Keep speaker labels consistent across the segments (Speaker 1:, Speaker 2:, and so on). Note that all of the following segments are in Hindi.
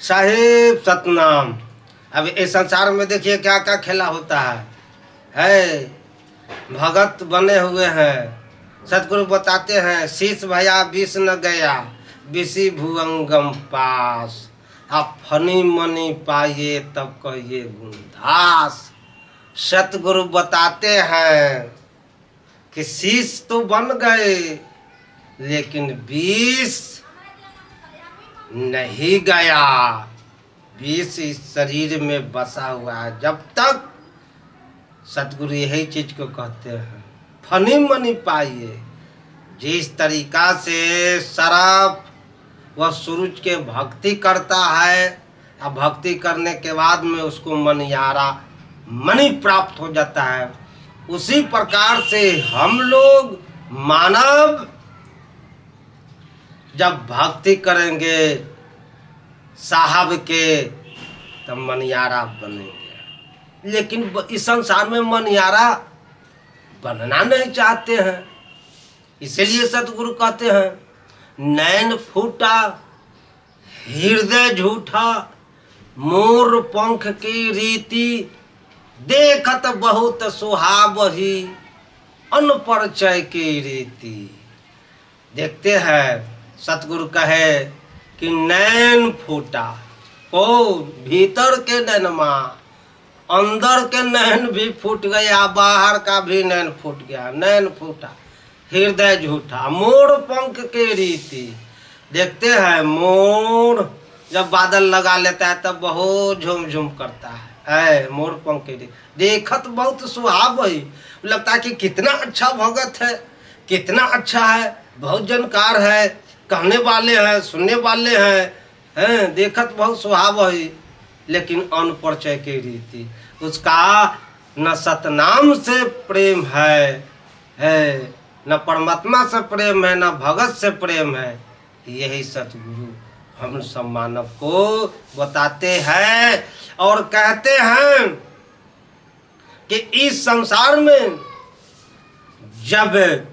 Speaker 1: साहिब सतनाम। अब इस संसार में देखिए क्या क्या खेला होता है। भगत बने हुए हैं। सतगुरु बताते हैं शीश भया विष न गया विषि भुअंगम पास। आप फनी मनी पाइए तब कहिए गुणदास। सतगुरु बताते हैं कि शीश तो बन गए लेकिन विष नहीं गया। विष इस शरीर में बसा हुआ है। जब तक सतगुरु यही चीज को कहते हैं फनी मनी पाइए। जिस तरीका से सरफ वह सूरज के भक्ति करता है और भक्ति करने के बाद में उसको मनियारा मणि प्राप्त हो जाता है, उसी प्रकार से हम लोग मानव जब भक्ति करेंगे साहब के तब मनियारा बनेंगे। लेकिन इस संसार में मनियारा बनना नहीं चाहते हैं। इसीलिए सतगुरु कहते हैं नैन फूटा हृदय झूठा मोर पंख की रीति देखत बहुत सुहावही अनपरिचय की रीति। देखते हैं सतगुरु कहे कि नैन फूटा को भीतर के नैनमा अंदर के नैन भी फूट गया, बाहर का भी नैन फूट गया। नैन फूटा हृदय झूठा मोर पंख के रीति। देखते हैं मोर जब बादल लगा लेता है तब बहुत झूम झूम करता है। मोर पंख के रीति देखत बहुत सुहावही। लगता है कि कितना अच्छा भगत है, कितना अच्छा है, बहुत जानकार है, कहने वाले हैं, सुनने वाले हैं, देखत बहुत सुहावही। लेकिन अनपरिचय की रीति उसका न सतनाम से प्रेम है न परमात्मा से प्रेम है, न भगत से प्रेम है। यही सतगुरु हम सब मानव को बताते हैं और कहते हैं कि इस संसार में जब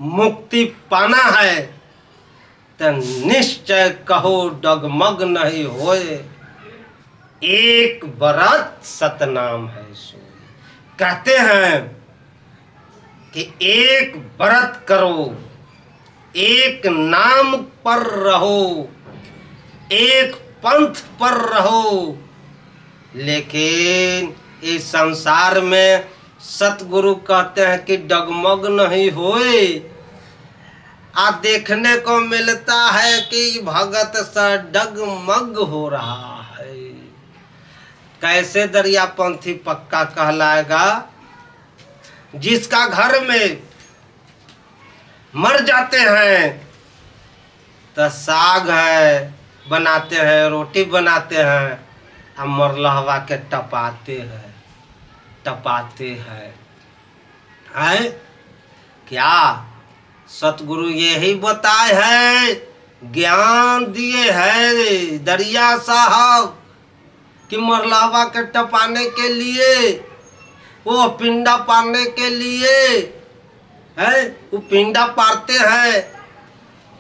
Speaker 1: मुक्ति पाना है तो निश्चय कहो डगमग नहीं होए एक बरत सतनाम है सो। कहते हैं कि एक बरत करो, एक नाम पर रहो, एक पंथ पर रहो। लेकिन इस संसार में सतगुरु कहते हैं कि डगमग नहीं होए। आज देखने को मिलता है कि भगत सा डगमग हो रहा है। कैसे दरियापंथी पक्का कहलाएगा? जिसका घर में मर जाते हैं तो साग है बनाते हैं, रोटी बनाते हैं, हम मरलहवा के टपाते हैं। क्या सतगुरु यही बताए है, ज्ञान दिए है दरिया साहब कि मरलहवा के टपाने के लिए, वो पिंडा पारने के लिए है, वो पिंडा पारते हैं।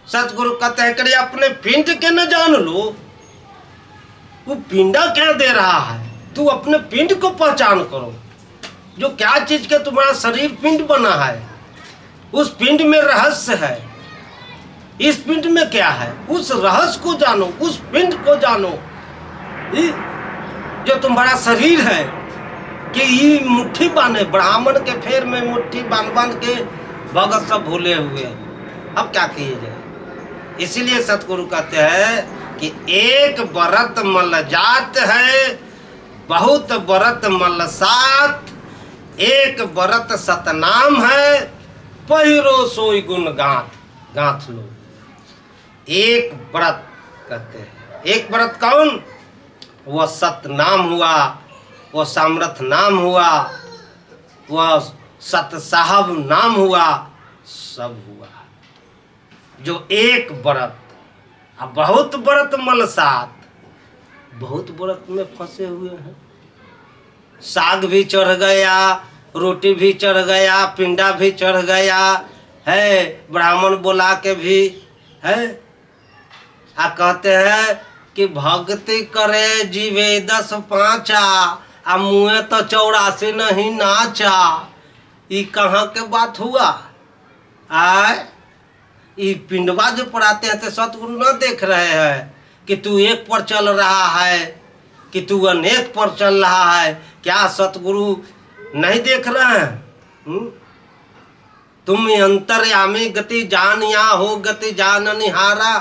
Speaker 1: सतगुरु कहते हैं कि अपने पिंड के न जान लो, वो पिंडा क्या दे रहा है, तू अपने पिंड को पहचान करो। जो क्या चीज के तुम्हारा शरीर पिंड बना है, उस पिंड में रहस्य है। इस पिंड में क्या है, उस रहस्य को जानो, उस पिंड को जानो। जो तुम्हारा शरीर है कि ये मुट्ठी बांधे, ब्राह्मण के फेर में मुट्ठी बांध बांध के भगत सब भूले हुए। अब क्या किए जाए? इसीलिए सतगुरु कहते हैं कि एक बरत मल जात है बहुत बरत मल साथ, एक बरत सतनाम है पहिरो सोई गुण गाथ लो। एक व्रत कहते हैं, एक व्रत कौन? वह सतनाम हुआ, वह सामर्थ नाम हुआ, वह सत साहब नाम हुआ, सब हुआ। जो एक व्रत अब बहुत व्रत मल साथ, बहुत व्रत में फंसे हुए हैं। साग भी चढ़ गया, रोटी भी चढ़ गया, पिंडा भी चढ़ गया है, ब्राह्मण बुला के भी है। कहते हैं कि भक्ति करे जीवे 10 पाँचा आ मुँह तो 84 नहीं नाचा। ये कहाँ के बात हुआ? आय ये पिंडवा जो पढ़ाते हैं तो सतगुरु न देख रहे हैं कि तू एक पर चल रहा है कि तू अनेक पर चल रहा है? क्या सतगुरु नहीं देख रहे हैं? तुम अंतर्यामी गति जान या हो गति जान निहारा,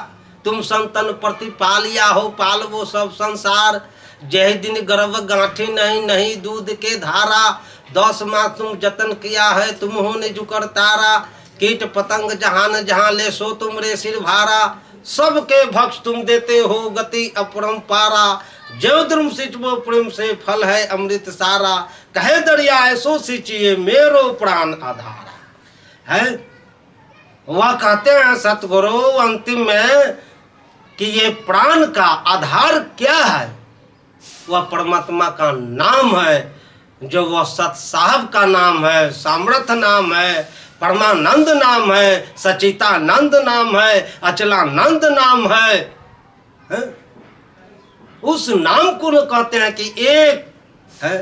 Speaker 1: तुम संतन प्रतिपाल या हो पाल वो सब संसार। जय दिन गर्भ गांठी नहीं नहीं दूध के धारा, 10 माह तुम जतन किया है तुम हो निज कर तारा। कीट पतंग जहान जहाँ ले सो तुमरे सिर भारा, सबके भक्ष तुम देते हो गति अपरंपारा। जो द्रुम सिंचबो प्रेम से फल है अमृत सारा, कहे दरिया ऐसो सिंचिए मेरो प्राण आधारा। है वह कहते हैं सतगुरु अंतिम में कि ये प्राण का आधार क्या है? वह परमात्मा का नाम है, जो वह सत साहब का नाम है, सामर्थ नाम है, परमानंद नाम है, सचितानंद नाम है, अचलानंद नाम है? उस नाम को कहते हैं कि एक है,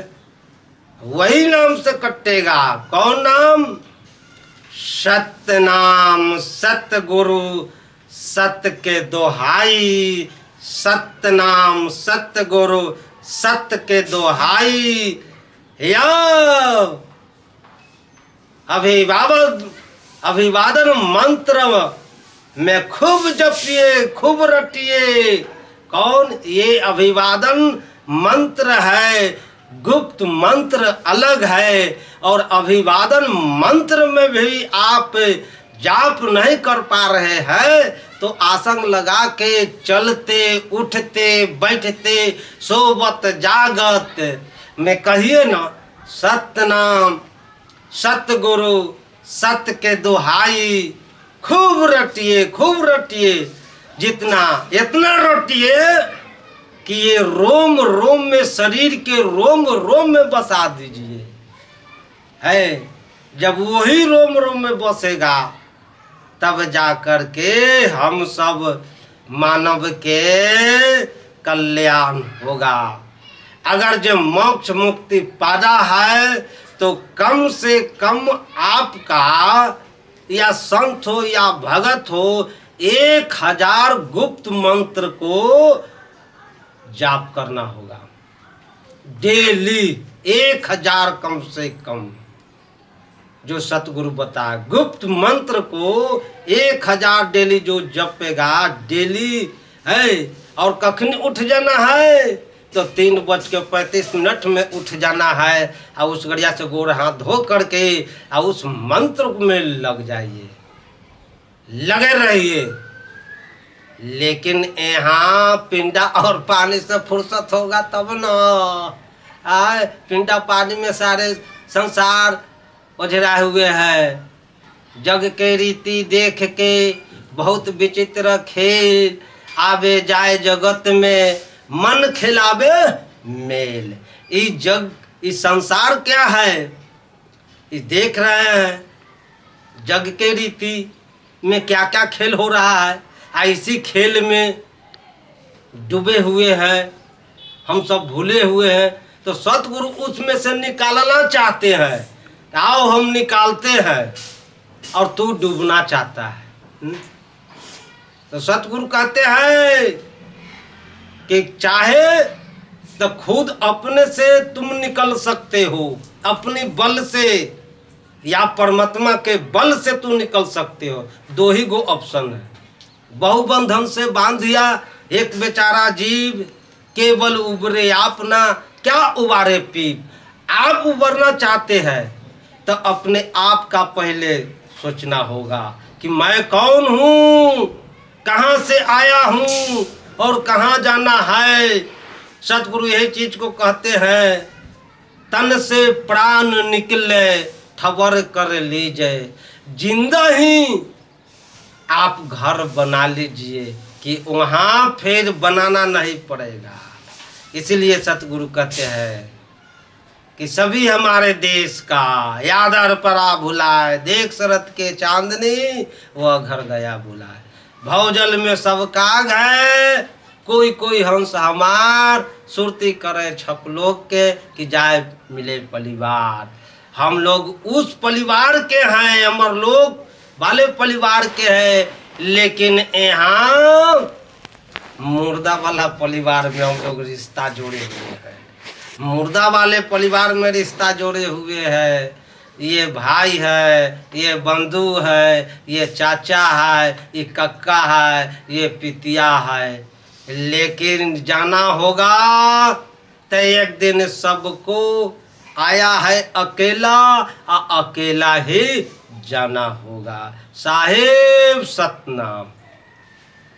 Speaker 1: वही नाम से कटेगा। कौन नाम? सत्य नाम, सत्य गुरु, सत्य के दोहाई। सत्य नाम, सत्य गुरु, सत्य के दोहाई। या अभिवादन मंत्र में खूब जपिए खूब रटिए। कौन? ये अभिवादन मंत्र है, गुप्त मंत्र अलग है। और अभिवादन मंत्र में भी आप जाप नहीं कर पा रहे हैं तो आसन लगा के चलते उठते बैठते सोवत जागत में कहिए ना, सत्य नाम, सत्य गुरु, सत्य के दोहाई। खूब रटिए खूब रटिए, जितना इतना रटिए कि ये रोम रोम में, शरीर के रोम रोम में बसा दीजिए। है जब वही रोम रोम में बसेगा तब जा कर के हम सब मानव के कल्याण होगा। अगर जो मोक्ष मुक्ति पाना है तो कम से कम आपका या संत हो या भगत हो 1000 गुप्त मंत्र को जाप करना होगा डेली। 1000 कम से कम जो सतगुरु बताए गुप्त मंत्र को 1000 डेली जो जपेगा डेली है। और कखनी उठ जाना है तो 3:35 में उठ जाना है और उस गड़िया से गोड़ हाथ धो करके और उस मंत्र में लग जाइए, लगे रहिए। लेकिन यहाँ पिंडा और पानी से फुर्सत होगा तब न। आए पिंडा पानी में सारे संसार उजरा हुए है। जग के रीति देख के बहुत विचित्र खेल, आवे जाए जगत में मन खिलावे मेल। ये जग, ये संसार क्या है? ये देख रहे हैं जग के रीति में क्या क्या खेल हो रहा है। इसी खेल में डूबे हुए हैं, हम सब भूले हुए हैं। तो सतगुरु उसमें से निकालना चाहते हैं। आओ हम निकालते हैं और तू डूबना चाहता है। तो सतगुरु कहते हैं कि चाहे तो खुद अपने से तुम निकल सकते हो, अपनी बल से, या परमात्मा के बल से तू निकल सकते हो। 2 ही गो ऑप्शन है। बहुबंधन से बांध दिया एक बेचारा जीव, केवल उबरे आपना क्या उबारे पीप। आप उबरना चाहते हैं तो अपने आप का पहले सोचना होगा कि मैं कौन हूँ, कहाँ से आया हूँ और कहाँ जाना है। सतगुरु यही चीज को कहते हैं, तन से प्राण निकले ठबर कर लीजिए। जिंदा ही आप घर बना लीजिए कि वहाँ फिर बनाना नहीं पड़ेगा। इसलिए सतगुरु कहते हैं कि सभी हमारे देश का यादर परा भुलाए, देख शरत के चांदनी वह घर गया बुलाए। भवजल में सब काग है, कोई कोई हंस हमार सुरती करे छपलोक के कि जाए मिले परिवार। हम लोग उस परिवार के हैं, अमर लोग वाले परिवार के हैं, लेकिन यहाँ मुर्दा वाला परिवार में हम लोग रिश्ता जोड़े हुए हैं। मुर्दा वाले परिवार में रिश्ता जोड़े हुए हैं। ये भाई है, ये बंधु है, ये चाचा है, ये कक्का है, ये पितिया है। लेकिन जाना होगा तो एक दिन सबको आया है अकेला, अकेला ही जाना होगा। साहेब सतनाम।